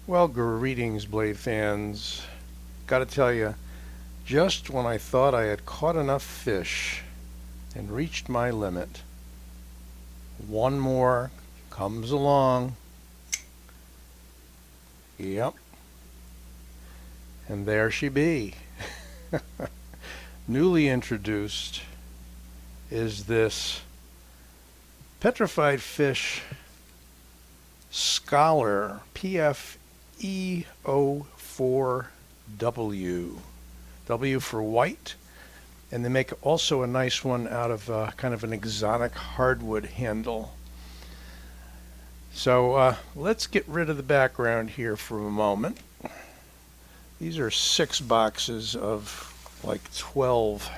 Well, greetings, blade fans. Gotta tell you, just when I thought I had caught enough fish and reached my limit, one more comes along. Yep, and there she be. Newly introduced is this Petrified Fish Scholar PF-E04 W. W for white, and they make also a nice one out of kind of an exotic hardwood handle. So let's get rid of the background here for a moment. These are 6 boxes of like 12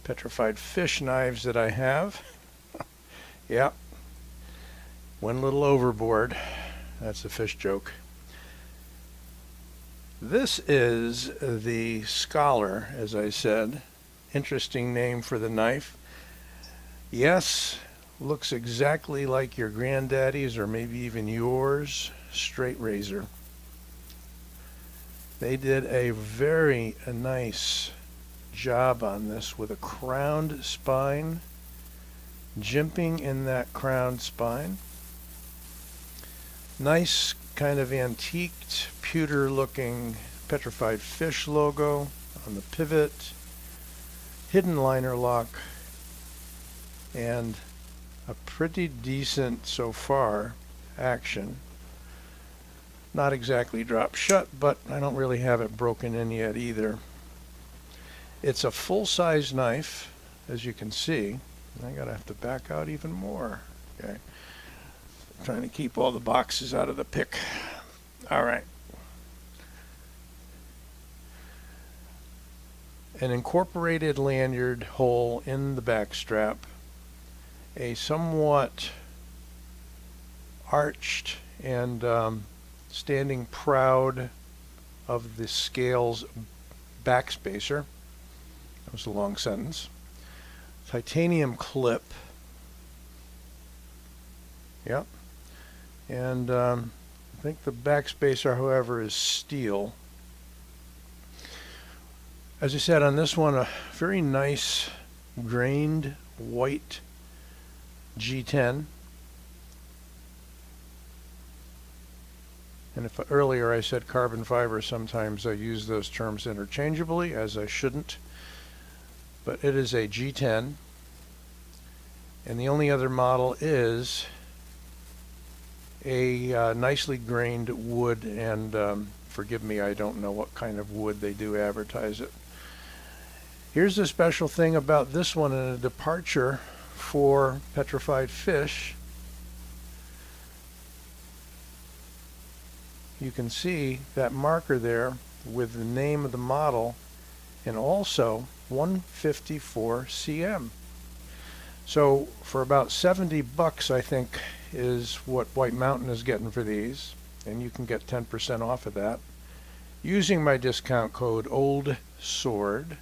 Petrified Fish knives that I have. Yep. Went a little overboard. That's a fish joke. This is the Scholar, as I said. Interesting name for the knife. Yes, looks exactly like your granddaddy's or maybe even yours straight razor. They did a very nice job on this with a crowned spine, jimping in that crowned spine. Nice kind of antiqued, pewter looking Petrified Fish logo on the pivot, hidden liner lock, and a pretty decent, so far, action. Not exactly drop shut, but I don't really have it broken in yet either. It's a full-size knife, as you can see. I gotta have to back out even more. Okay. Trying to keep all the boxes out of the pick. All right. An incorporated lanyard hole in the back strap. A somewhat arched and standing proud of the scales backspacer. That was a long sentence. Titanium clip. Yep. And I think the backspacer, however, is steel. As I said, on this one, a very nice grained white G10. And if earlier I said carbon fiber, sometimes I use those terms interchangeably, as I shouldn't. But it is a G10. And the only other model is a nicely grained wood, and forgive me, I don't know what kind of wood they do advertise it. Here's the special thing about this one, and a departure for Petrified Fish. You can see that marker there with the name of the model and also 154 cm. So for about 70 bucks, I think, is what White Mountain is getting for these, and you can get 10% off of that using my discount code OLDSWORD.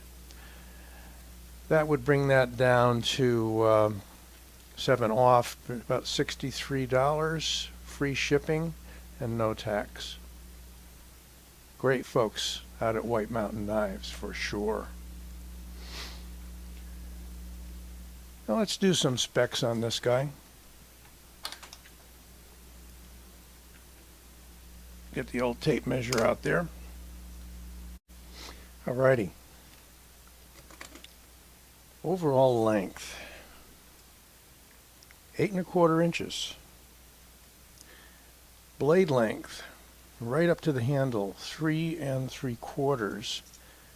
That would bring that down to 7 off, about $63, free shipping and no tax. Great folks out at White Mountain Knives for sure. Now let's do some specs on this guy. Get the old tape measure out there. Alrighty. Overall length, 8 1/4 inches. Blade length, right up to the handle, 3 3/4,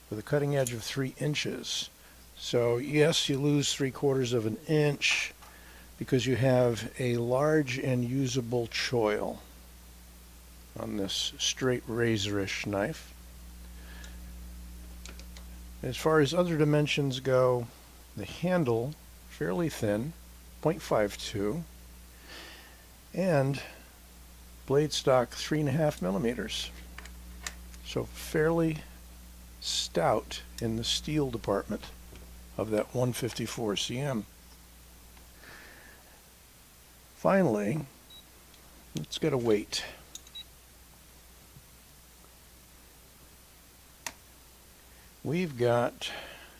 with a cutting edge of 3 inches. So yes, you lose 3/4 of an inch because you have a large and usable choil on this straight razorish knife. As far as other dimensions go, the handle fairly thin, 0.52, and blade stock 3.5 millimeters. So fairly stout in the steel department of that 154 cm. Finally, let's get a weight. we've got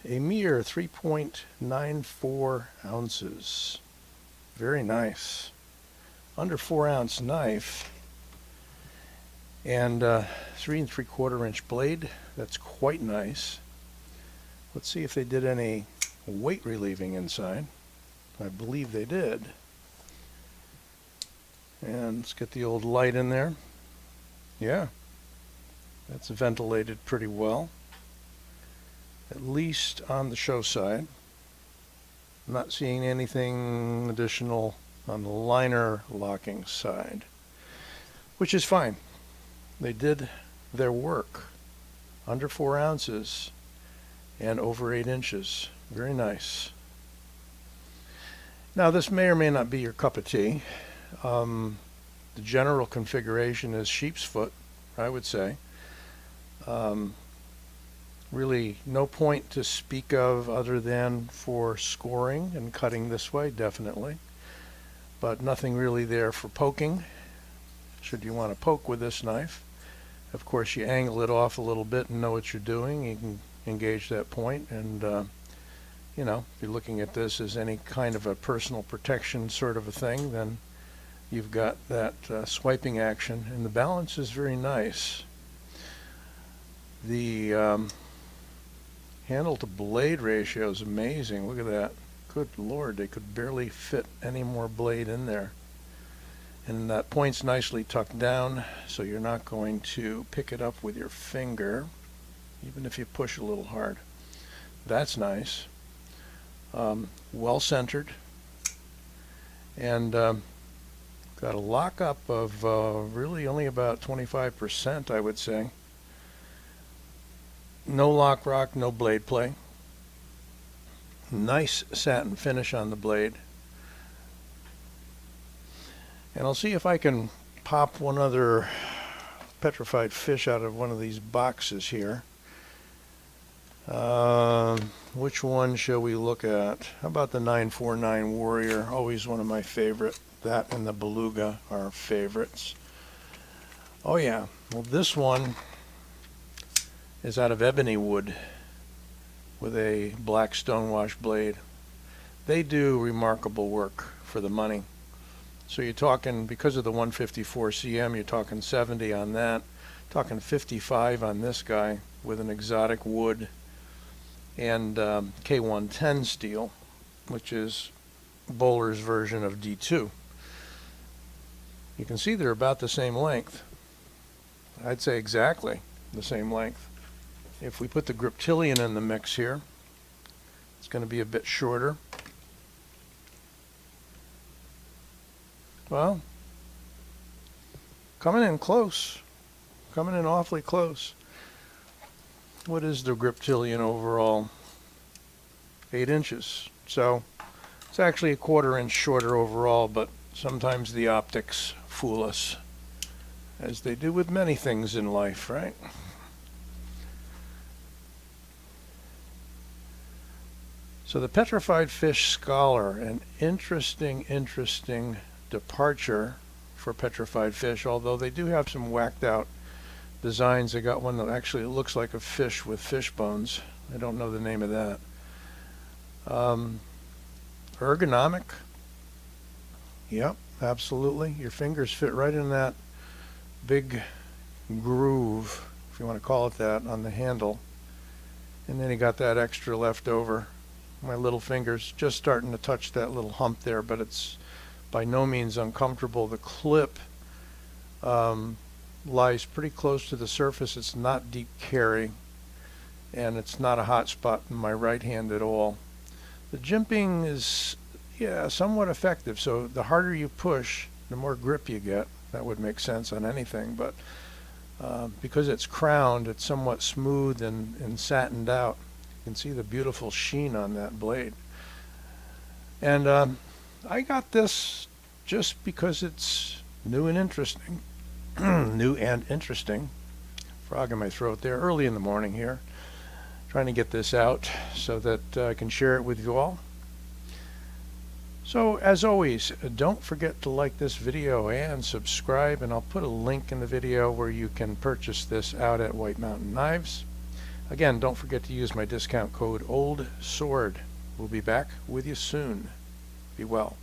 a mere 3.94 ounces. Very nice. Under 4-ounce knife. And 3 3/4 inch blade. That's quite nice. Let's see if they did any weight relieving inside. I believe they did. And let's get the old light in there. Yeah, that's ventilated pretty well, at least on the show side. I'm not seeing anything additional on the liner locking side, which is fine. They did their work. Under 4 ounces and over 8 inches. Very nice. Now this may or may not be your cup of tea. The general configuration is sheepsfoot, I would say. Really no point to speak of other than for scoring and cutting this way, definitely. But nothing really there for poking, should you want to poke with this knife. Of course, you angle it off a little bit and know what you're doing. You can engage that point, and you know, if you're looking at this as any kind of a personal protection sort of a thing, then you've got that swiping action, and the balance is very nice. The handle to blade ratio is amazing. Look at that. Good Lord, they could barely fit any more blade in there. And that point's nicely tucked down, so you're not going to pick it up with your finger, even if you push a little hard. That's nice. Well centered. And got a lockup of really only about 25%, I would say. No lock rock, no blade play. Nice satin finish on the blade. And I'll see if I can pop one other petrified fish out of one of these boxes here. Which one shall we look at? How about the 949 Warrior? Always one of my favorite. That and the Beluga are favorites. Oh yeah, well this one is out of ebony wood with a black stonewash blade. They do remarkable work for the money. So you're talking, because of the 154 cm, you're talking 70 on that, talking 55 on this guy with an exotic wood and K110 steel, which is Bowler's version of D2. You can see they're about the same length. I'd say exactly the same length. If we put the Griptilian in the mix here, it's going to be a bit shorter. Well, coming in close, coming in awfully close. What is the Griptilian overall? 8 inches. So it's actually a 1/4 inch shorter overall, but sometimes the optics fool us, as they do with many things in life, right? So the Petrified Fish Scholar, an interesting departure for petrified fish, although they do have some whacked out designs. They got one that actually looks like a fish with fish bones. I don't know the name of that. Ergonomic. Yep, absolutely. Your fingers fit right in that big groove, if you want to call it that, on the handle. And then you got that extra left over. My little fingers just starting to touch that little hump there, but it's by no means uncomfortable. The clip lies pretty close to the surface. It's not deep carry, and it's not a hot spot in my right hand at all. The jimping is, yeah, somewhat effective. So the harder you push, the more grip you get. That would make sense on anything, but because it's crowned, it's somewhat smooth and satined out. You can see the beautiful sheen on that blade. And I got this just because it's new and interesting. New and interesting. Frog in my throat there, early in the morning here. Trying to get this out so that I can share it with you all. So as always, don't forget to like this video and subscribe, and I'll put a link in the video where you can purchase this out at White Mountain Knives. Again, don't forget to use my discount code OLDSWORD. We'll be back with you soon. Be well.